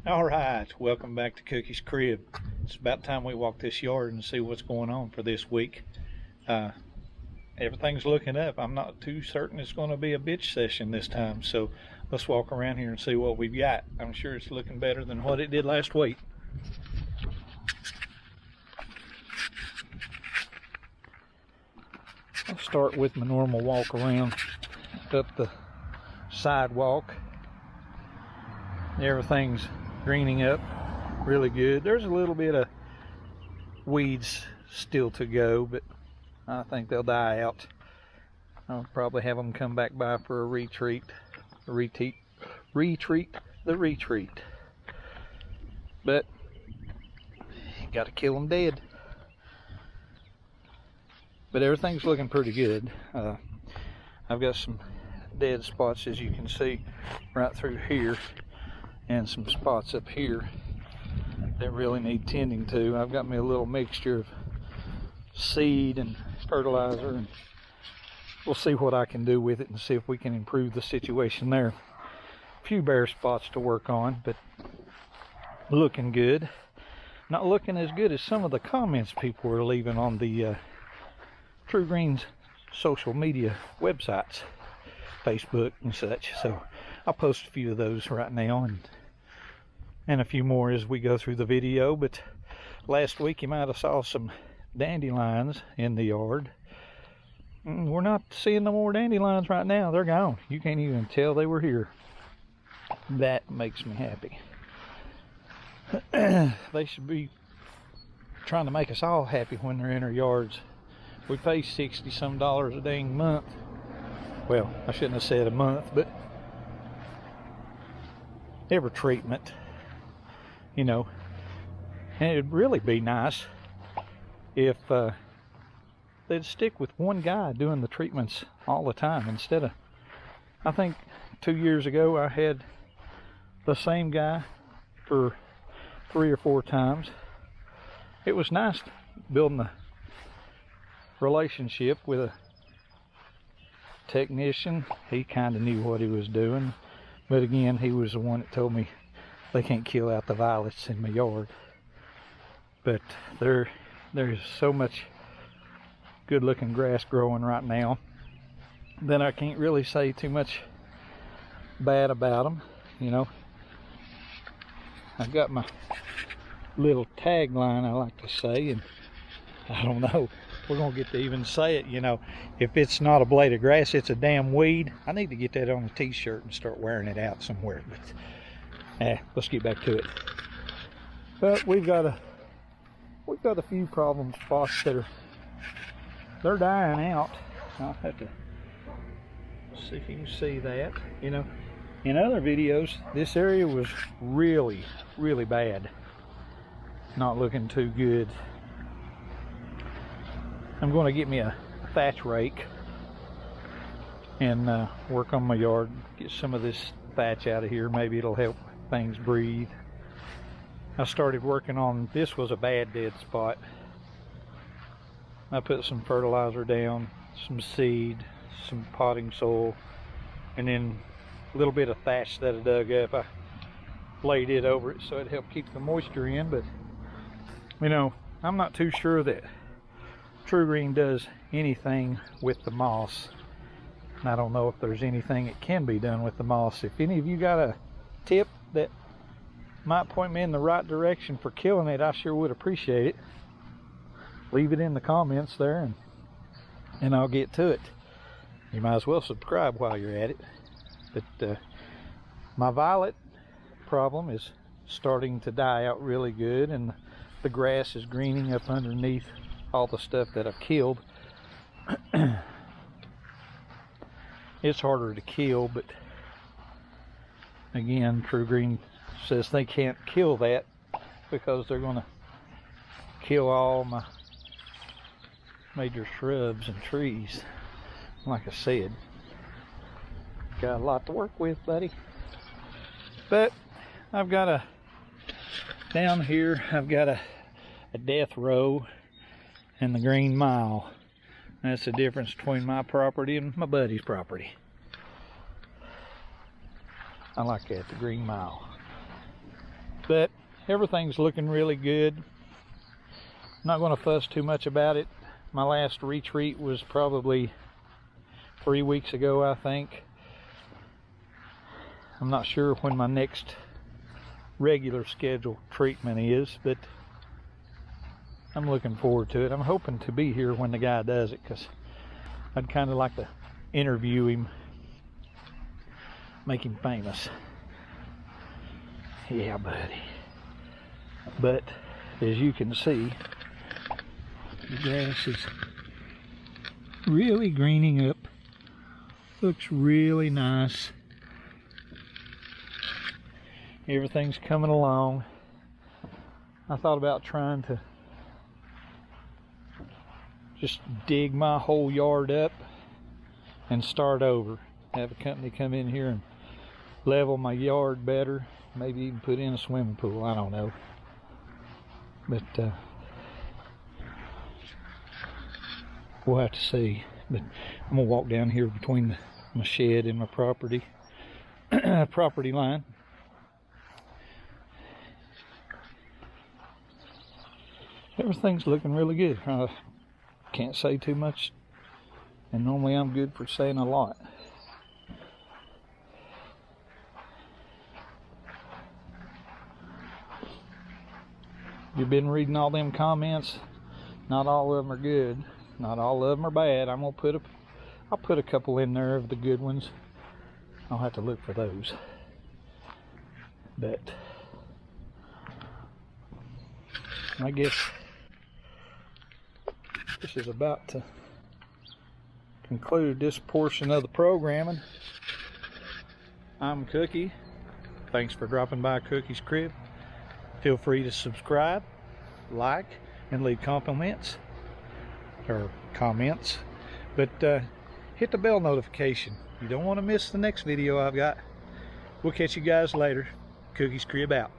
All right, welcome back to Cookie's Crib. It's about time we walk this yard and see what's going on for this week. Uh, Everything's looking up. I'm not too certain it's going to be a bitch session this time, so let's walk around here and see what we've got. I'm sure it's looking better than what it did last week. I'll start with my normal walk around up the sidewalk. Everything's greening up really good. There's a little bit of weeds still to go, but I think they'll die out. I'll probably have them come back by for a retreat. But you gotta kill them dead. But everything's looking pretty good. I've got some dead spots, as you can see, right through here, and some spots up here that really need tending to. I've got me a little mixture of seed and fertilizer, and we'll see what I can do with it and see if we can improve the situation there. A few bare spots to work on, but looking good. Not looking as good as some of the comments people were leaving on the TruGreen's social media websites, Facebook and such. So I'll post a few of those right now and a few more as we go through the video. But last week you might have saw some dandelions in the yard. We're not seeing no more dandelions right now. They're gone. You can't even tell they were here. That makes me happy. They should be trying to make us all happy when they're in our yards. We pay $60 some a dang month. Well, I shouldn't have said a month, but every treatment, you know. And it'd really be nice if they'd stick with one guy doing the treatments all the time instead of, I think 2 years ago I had the same guy for 3 or 4 times. It was nice building a relationship with a technician. He kind of knew what he was doing, but again, he was the one that told me they can't kill out the violets in my yard. But there's so much good looking grass growing right now that I can't really say too much bad about them. You know, I've got my little tagline I like to say, and I don't know, we're gonna get to even say it. You know, if it's not a blade of grass, it's a damn weed. I need to get that on a t-shirt and start wearing it out somewhere. But let's get back to it. But we've got a few problem spots that they're dying out. I'll have to see if you can see that. You know, in other videos this area was really bad, not looking too good. I'm going to get me a thatch rake and work on my yard, get some of this thatch out of here. Maybe it'll help things breathe. I started working on, this was a bad dead spot. I put some fertilizer down, some seed, some potting soil, and then a little bit of thatch that I dug up. I laid it over it so it helped keep the moisture in. But you know, I'm not too sure that TruGreen does anything with the moss. I don't know if there's anything that can be done with the moss. If any of you got a tip that might point me in the right direction for killing it, I sure would appreciate it. Leave it in the comments there, and I'll get to it. You might as well subscribe while you're at it. But my violet problem is starting to die out really good, and the grass is greening up underneath all the stuff that I've killed. It's harder to kill, but again, TruGreen says they can't kill that because they're going to kill all my major shrubs and trees. Like I said, got a lot to work with, buddy. But I've got down here I've got a death row and the green mile. That's the difference between my property and my buddy's property. I like that, the green mile. But everything's looking really good. I'm not going to fuss too much about it. My last retreat was probably 3 weeks ago, I think. I'm not sure when my next regular scheduled treatment is, but I'm looking forward to it. I'm hoping to be here when the guy does it, because I'd kind of like to interview him, make him famous. Yeah, buddy. But as you can see, the grass is really greening up. Looks really nice. Everything's coming along. I thought about trying to just dig my whole yard up and start over. Have a company come in here and level my yard better. Maybe even put in a swimming pool. I don't know. But we'll have to see. But I'm gonna walk down here between my shed and my property property line. Everything's looking really good. I can't say too much, and normally I'm good for saying a lot. You've been reading all them comments. Not all of them are good. Not all of them are bad. I'll put a couple in there of the good ones. I'll have to look for those. But I guess this is about to conclude this portion of the programming. I'm Cookie. Thanks for dropping by Cookie's Crib. Feel free to subscribe, like, and leave comments. But hit the bell notification. You don't want to miss the next video I've got. We'll catch you guys later. Cookie's Crib out.